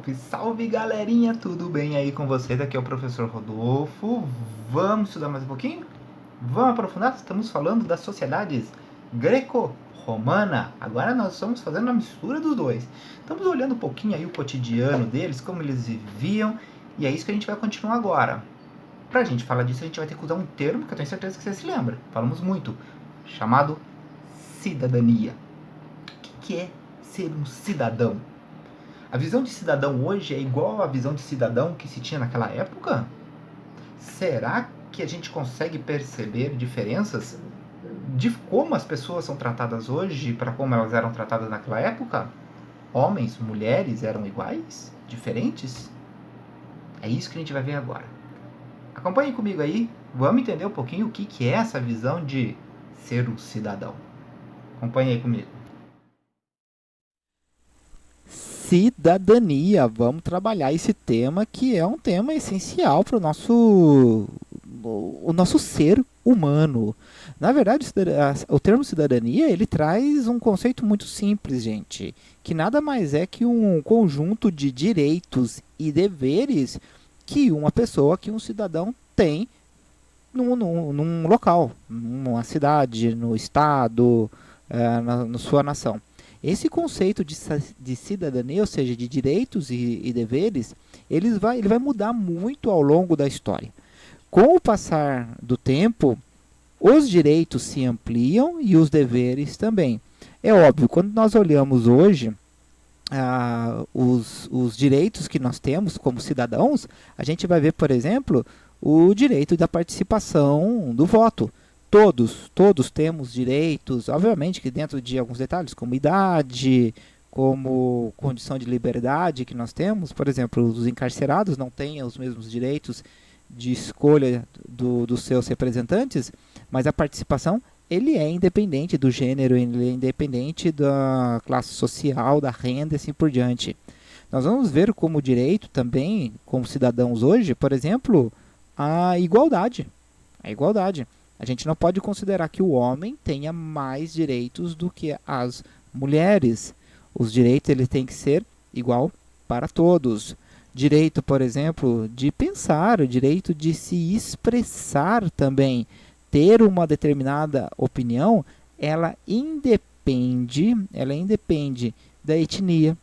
Salve, salve galerinha, tudo bem aí com vocês? Aqui é o professor Rodolfo. Vamos estudar mais um pouquinho? Vamos aprofundar? Estamos falando das sociedades greco-romana. Agora nós estamos fazendo a mistura dos dois. Estamos olhando um pouquinho aí o cotidiano deles, como eles viviam, e é isso que a gente vai continuar agora. Pra gente falar disso, a gente vai ter que usar um termo que eu tenho certeza que você se lembra. Falamos muito, chamado cidadania. O que é ser um cidadão? A visão de cidadão hoje é igual à visão de cidadão que se tinha naquela época? Será que a gente consegue perceber diferenças de como as pessoas são tratadas hoje para como elas eram tratadas naquela época? Homens, mulheres eram iguais? Diferentes? É isso que a gente vai ver agora. Acompanhem comigo aí, vamos entender um pouquinho o que é essa visão de ser um cidadão. Acompanhe aí comigo. Cidadania. Vamos trabalhar esse tema que é um tema essencial para o nosso ser humano. Na verdade, o termo cidadania ele traz um conceito muito simples, gente, que nada mais é que um conjunto de direitos e deveres que uma pessoa, que um cidadão tem num local, numa cidade, no estado, na sua nação. Esse conceito de cidadania, ou seja, de direitos e deveres, ele vai mudar muito ao longo da história. Com o passar do tempo, os direitos se ampliam e os deveres também. É óbvio, quando nós olhamos hoje os direitos que nós temos como cidadãos, a gente vai ver, por exemplo, o direito da participação do voto. Todos temos direitos, obviamente que dentro de alguns detalhes, como idade, como condição de liberdade que nós temos. Por exemplo, os encarcerados não têm os mesmos direitos de escolha dos seus representantes, mas a participação ele é independente do gênero, ele é independente da classe social, da renda e assim por diante. Nós vamos ver como direito também, como cidadãos hoje, por exemplo, a igualdade. A igualdade. A gente não pode considerar que o homem tenha mais direitos do que as mulheres. Os direitos ele tem que ser igual para todos. Direito, por exemplo, de pensar, o direito de se expressar também, ter uma determinada opinião, ela independe da etnia.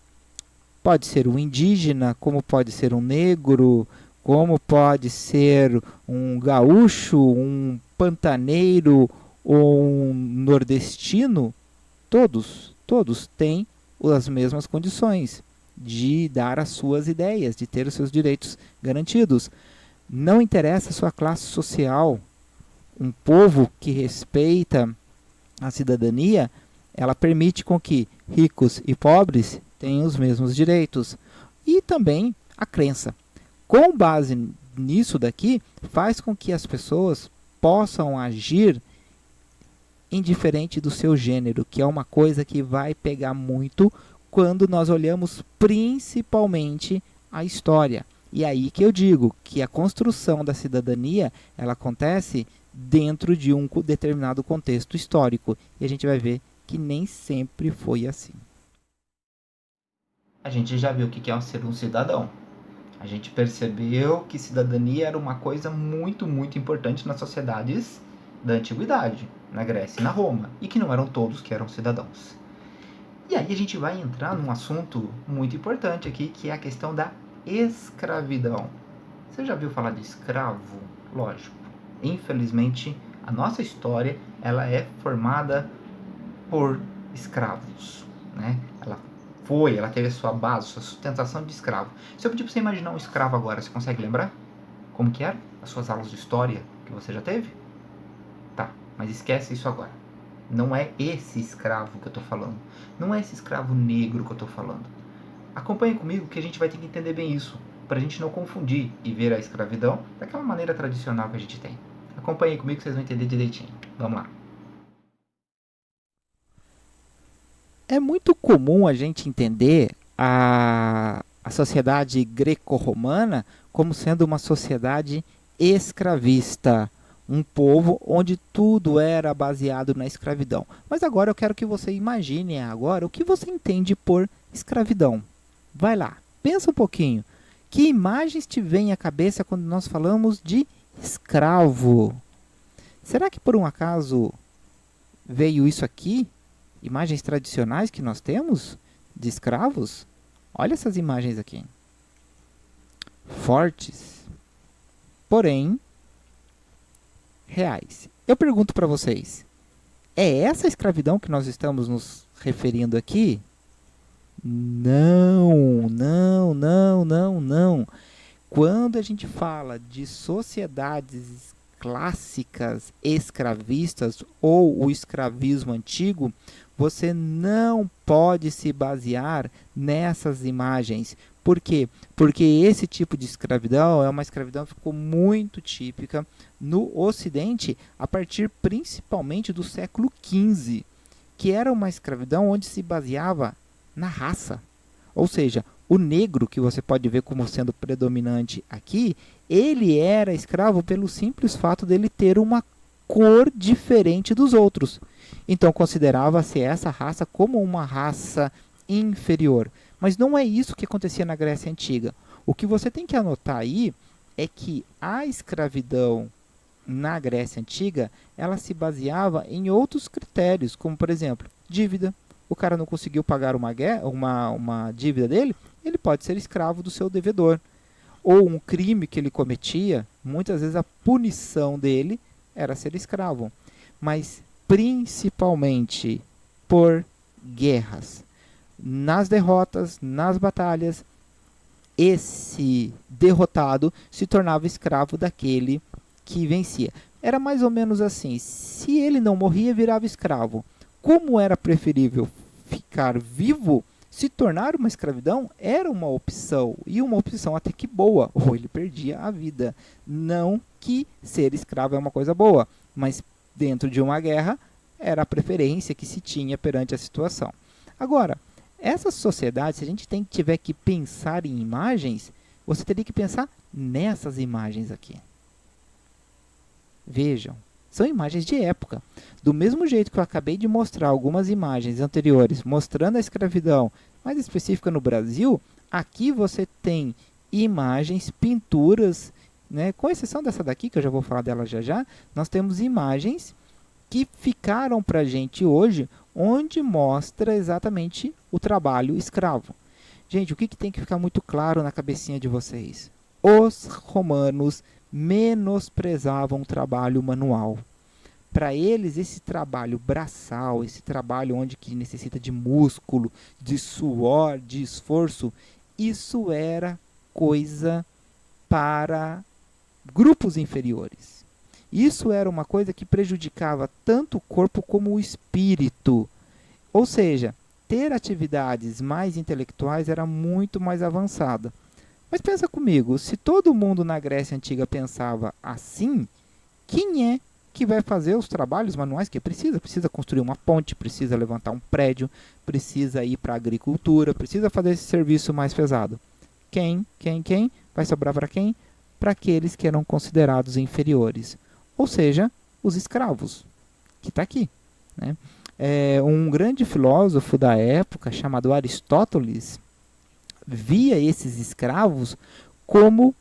Pode ser um indígena, como pode ser um negro, como pode ser um gaúcho, um pantaneiro ou um nordestino. Todos têm as mesmas condições de dar as suas ideias, de ter os seus direitos garantidos. Não interessa a sua classe social. Um povo que respeita a cidadania, ela permite com que ricos e pobres tenham os mesmos direitos. E também a crença. Com base nisso daqui, faz com que as pessoas possam agir indiferente do seu gênero, que é uma coisa que vai pegar muito quando nós olhamos principalmente a história. E aí que eu digo que a construção da cidadania ela acontece dentro de um determinado contexto histórico. E a gente vai ver que nem sempre foi assim. A gente já viu o que é ser um cidadão. A gente percebeu que cidadania era uma coisa muito, muito importante nas sociedades da antiguidade, na Grécia e na Roma, e que não eram todos que eram cidadãos. E aí a gente vai entrar num assunto muito importante aqui, que é a questão da escravidão. Você já viu falar de escravo? Lógico. Infelizmente, a nossa história ela é formada por escravos, né? Ela teve a sua base, sua sustentação de escravo. Se eu pedir para você imaginar um escravo agora, você consegue lembrar? Como que era? As suas aulas de história que você já teve? Tá, mas esquece isso agora. Não é esse escravo que eu estou falando. Não é esse escravo negro que eu estou falando. Acompanhe comigo que a gente vai ter que entender bem isso, para a gente não confundir e ver a escravidão daquela maneira tradicional que a gente tem. Acompanhe comigo que vocês vão entender direitinho. Vamos lá. É muito comum a gente entender a sociedade greco-romana como sendo uma sociedade escravista, um povo onde tudo era baseado na escravidão. Mas agora eu quero que você imagine agora o que você entende por escravidão. Vai lá, pensa um pouquinho. Que imagens te vêm à cabeça quando nós falamos de escravo? Será que por um acaso veio isso aqui? Imagens tradicionais que nós temos de escravos? Olha essas imagens aqui. Fortes, porém reais. Eu pergunto para vocês, é essa escravidão que nós estamos nos referindo aqui? Não, não, não, não, não. Quando a gente fala de sociedades clássicas escravistas ou o escravismo antigo, você não pode se basear nessas imagens. Por quê? Porque esse tipo de escravidão é uma escravidão que ficou muito típica no Ocidente a partir principalmente do século XV, que era uma escravidão onde se baseava na raça. Ou seja, o negro, que você pode ver como sendo predominante aqui, ele era escravo pelo simples fato dele ter uma cor diferente dos outros. Então considerava-se essa raça como uma raça inferior. Mas não é isso que acontecia na Grécia Antiga. O que você tem que anotar aí é que a escravidão na Grécia Antiga, ela se baseava em outros critérios, como por exemplo, dívida. O cara não conseguiu pagar uma dívida dele, ele pode ser escravo do seu devedor. Ou um crime que ele cometia, muitas vezes a punição dele era ser escravo. Mas principalmente por guerras. Nas derrotas, nas batalhas, esse derrotado se tornava escravo daquele que vencia. Era mais ou menos assim, se ele não morria, virava escravo. Como era preferível ficar vivo, se tornar uma escravidão era uma opção, e uma opção até que boa, ou ele perdia a vida. Não que ser escravo é uma coisa boa, mas dentro de uma guerra era a preferência que se tinha perante a situação. Agora, essa sociedade, se a gente tiver que pensar em imagens, você teria que pensar nessas imagens aqui. Vejam, são imagens de época. Do mesmo jeito que eu acabei de mostrar algumas imagens anteriores mostrando a escravidão mais específica no Brasil, aqui você tem imagens, pinturas, né? Com exceção dessa daqui, que eu já vou falar dela já já, nós temos imagens que ficaram para a gente hoje, onde mostra exatamente o trabalho escravo. Gente, o que tem que ficar muito claro na cabecinha de vocês? Os romanos menosprezavam o trabalho manual. Para eles, esse trabalho braçal, esse trabalho onde que necessita de músculo, de suor, de esforço, isso era coisa para grupos inferiores. Isso era uma coisa que prejudicava tanto o corpo como o espírito. Ou seja, ter atividades mais intelectuais era muito mais avançada. Mas pensa comigo, se todo mundo na Grécia Antiga pensava assim, quem é que vai fazer os trabalhos manuais que precisa? Precisa construir uma ponte, precisa levantar um prédio, precisa ir para a agricultura, precisa fazer esse serviço mais pesado. Quem? Vai sobrar para quem? Para aqueles que eram considerados inferiores. Ou seja, os escravos, que está aqui. Né? Um grande filósofo da época, chamado Aristóteles, via esses escravos como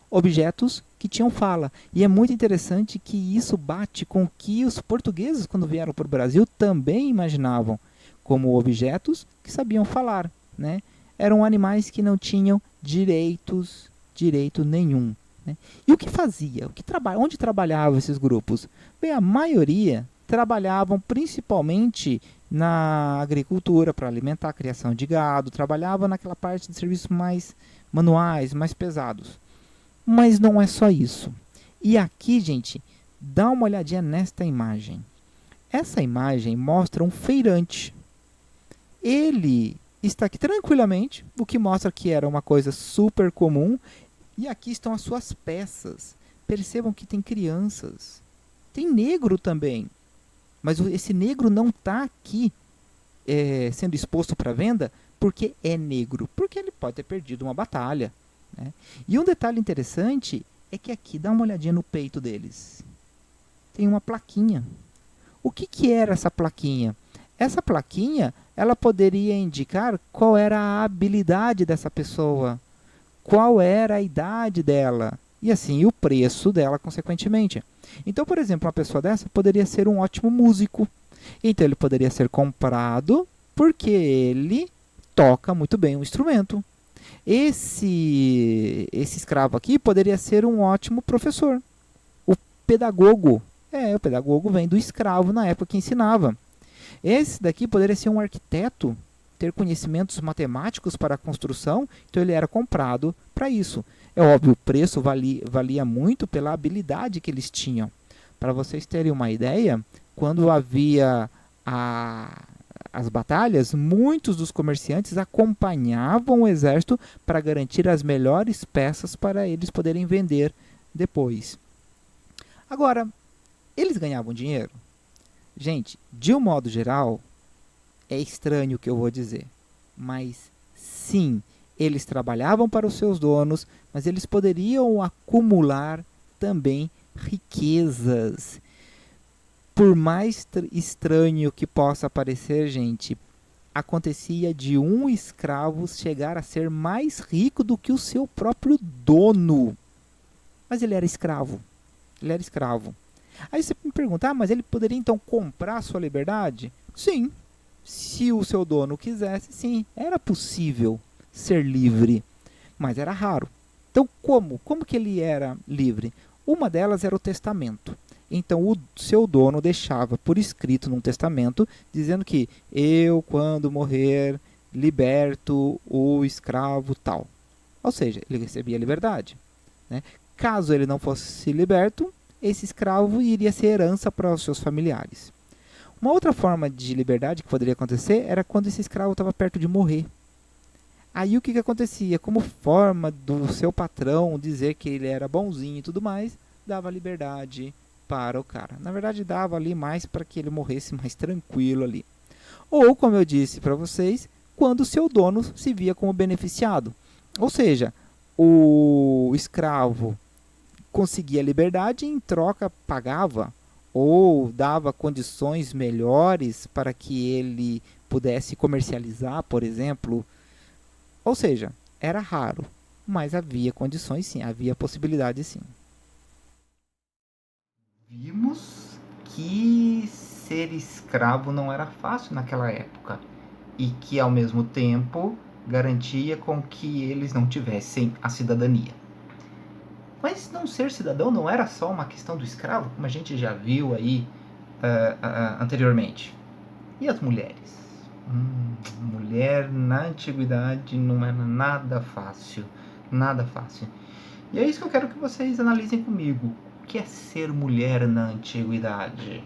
objetos que tinham fala. E é muito interessante que isso bate com o que os portugueses, quando vieram para o Brasil, também imaginavam como objetos que sabiam falar. Né? Eram animais que não tinham direito nenhum. Né? E o que fazia? Onde trabalhavam esses grupos? Bem, a maioria trabalhavam principalmente na agricultura para alimentar a criação de gado, trabalhava naquela parte de serviços mais manuais, mais pesados. Mas não é só isso. E aqui, gente, dá uma olhadinha nesta imagem. Essa imagem mostra um feirante. Ele está aqui tranquilamente, o que mostra que era uma coisa super comum. E aqui estão as suas peças. Percebam que tem crianças. Tem negro também. Mas esse negro não está aqui sendo exposto para venda porque é negro. Porque ele pode ter perdido uma batalha. Né? E um detalhe interessante é que aqui, dá uma olhadinha no peito deles. Tem uma plaquinha. O que era essa plaquinha? Essa plaquinha ela poderia indicar qual era a habilidade dessa pessoa, qual era a idade dela e assim o preço dela consequentemente. Então, por exemplo, uma pessoa dessa poderia ser um ótimo músico. Então ele poderia ser comprado porque ele toca muito bem um instrumento. Esse escravo aqui poderia ser um ótimo professor. O pedagogo. O pedagogo vem do escravo na época que ensinava. Esse daqui poderia ser um arquiteto, ter conhecimentos matemáticos para a construção, então ele era comprado para isso. É óbvio, o preço valia muito pela habilidade que eles tinham. Para vocês terem uma ideia, quando havia as batalhas, muitos dos comerciantes acompanhavam o exército para garantir as melhores peças para eles poderem vender depois. Agora, eles ganhavam dinheiro? Gente, de um modo geral, é estranho o que eu vou dizer, mas sim, eles trabalhavam para os seus donos, mas eles poderiam acumular também riquezas. Por mais estranho que possa parecer, gente, acontecia de um escravo chegar a ser mais rico do que o seu próprio dono. Mas ele era escravo. Ele era escravo. Aí você me pergunta, mas ele poderia então comprar sua liberdade? Sim. Se o seu dono quisesse, sim, era possível ser livre, mas era raro. Então, como que ele era livre? Uma delas era o testamento. Então, o seu dono deixava por escrito num testamento, dizendo que eu, quando morrer, liberto o escravo tal. Ou seja, ele recebia liberdade. Né? Caso ele não fosse liberto, esse escravo iria ser herança para os seus familiares. Uma outra forma de liberdade que poderia acontecer era quando esse escravo estava perto de morrer. Aí o que acontecia? Como forma do seu patrão dizer que ele era bonzinho e tudo mais, dava liberdade para o cara. Na verdade, dava ali mais para que ele morresse mais tranquilo ali. Ou, como eu disse para vocês, quando o seu dono se via como beneficiado. Ou seja, o escravo conseguia liberdade e em troca pagava ou dava condições melhores para que ele pudesse comercializar, por exemplo. Ou seja, era raro, mas havia condições sim, havia possibilidade sim. Vimos que ser escravo não era fácil naquela época e que ao mesmo tempo garantia com que eles não tivessem a cidadania. Mas não ser cidadão não era só uma questão do escravo, como a gente já viu aí anteriormente. E as mulheres? Mulher na antiguidade não era nada fácil. Nada fácil. E é isso que eu quero que vocês analisem comigo. O que é ser mulher na antiguidade?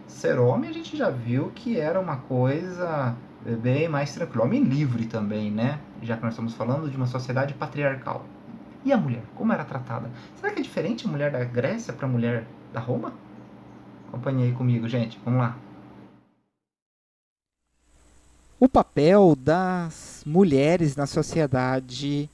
Ser homem a gente já viu que era uma coisa bem mais tranquila. Homem livre também, né? Já que nós estamos falando de uma sociedade patriarcal. E a mulher? Como era tratada? Será que é diferente a mulher da Grécia para a mulher da Roma? Acompanhe aí comigo, gente. Vamos lá. O papel das mulheres na sociedade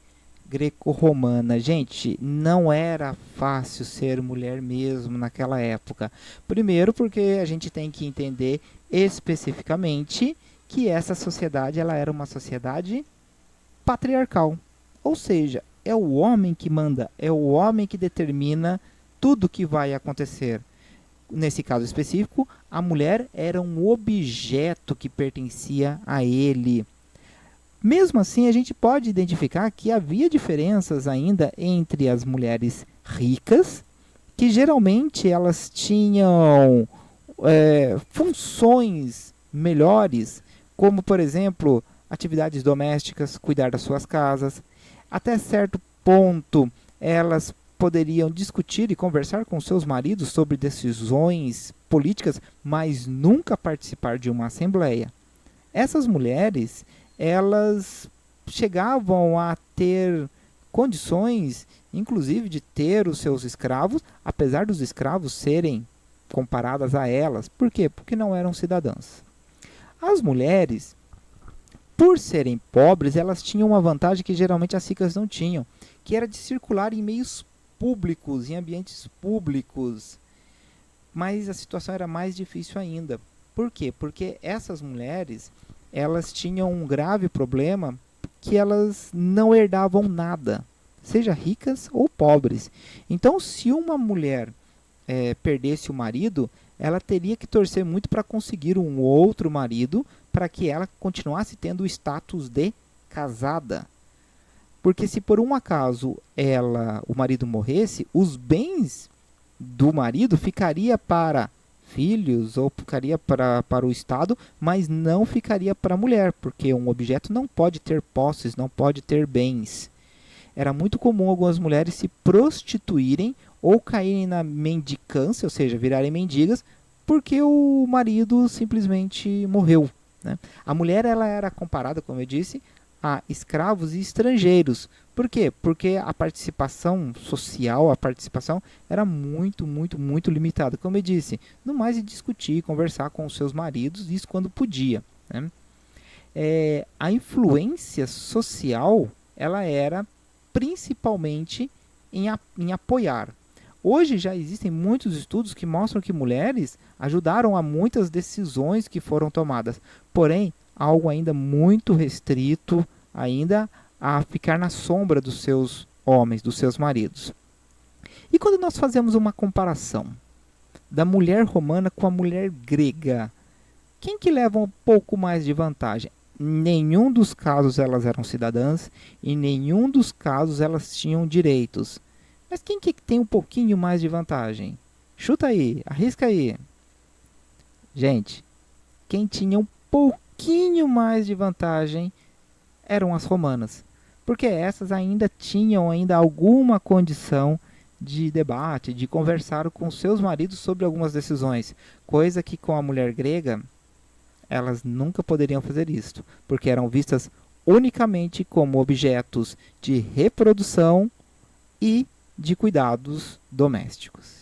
greco-romana. Gente, não era fácil ser mulher mesmo naquela época. Primeiro porque a gente tem que entender especificamente que essa sociedade ela era uma sociedade patriarcal. Ou seja, é o homem que manda, é o homem que determina tudo o que vai acontecer. Nesse caso específico, a mulher era um objeto que pertencia a ele. Mesmo assim, a gente pode identificar que havia diferenças ainda entre as mulheres ricas, que geralmente elas tinham funções melhores, como, por exemplo, atividades domésticas, cuidar das suas casas. Até certo ponto, elas poderiam discutir e conversar com seus maridos sobre decisões políticas, mas nunca participar de uma assembleia. Essas mulheres, elas chegavam a ter condições, inclusive, de ter os seus escravos, apesar dos escravos serem comparadas a elas. Por quê? Porque não eram cidadãs. As mulheres, por serem pobres, elas tinham uma vantagem que geralmente as ricas não tinham, que era de circular em meios públicos, em ambientes públicos. Mas a situação era mais difícil ainda. Por quê? Porque essas mulheres, elas tinham um grave problema que elas não herdavam nada, seja ricas ou pobres. Então, se uma mulher perdesse o marido, ela teria que torcer muito para conseguir um outro marido para que ela continuasse tendo o status de casada. Porque se por um acaso o marido morresse, os bens do marido ficaria para filhos ou ficaria para o Estado, mas não ficaria para a mulher, porque um objeto não pode ter posses, não pode ter bens. Era muito comum algumas mulheres se prostituírem ou caírem na mendicância, ou seja, virarem mendigas, porque o marido simplesmente morreu. Né? A mulher ela era comparada, como eu disse, a escravos e estrangeiros. Por quê? Porque a participação social, a participação era muito, muito, muito limitada. Como eu disse, no mais de discutir, conversar com os seus maridos, isso quando podia. Né? A influência social, ela era principalmente em apoiar. Hoje já existem muitos estudos que mostram que mulheres ajudaram a muitas decisões que foram tomadas. Porém, algo ainda muito restrito ainda a ficar na sombra dos seus homens, dos seus maridos. E quando nós fazemos uma comparação da mulher romana com a mulher grega, quem que leva um pouco mais de vantagem? Em nenhum dos casos elas eram cidadãs, em nenhum dos casos elas tinham direitos. Mas quem que tem um pouquinho mais de vantagem? Chuta aí, arrisca aí. Gente, quem tinha um pouquinho mais de vantagem eram as romanas, porque essas ainda tinham alguma condição de debate, de conversar com seus maridos sobre algumas decisões, coisa que com a mulher grega elas nunca poderiam fazer isso, porque eram vistas unicamente como objetos de reprodução e de cuidados domésticos.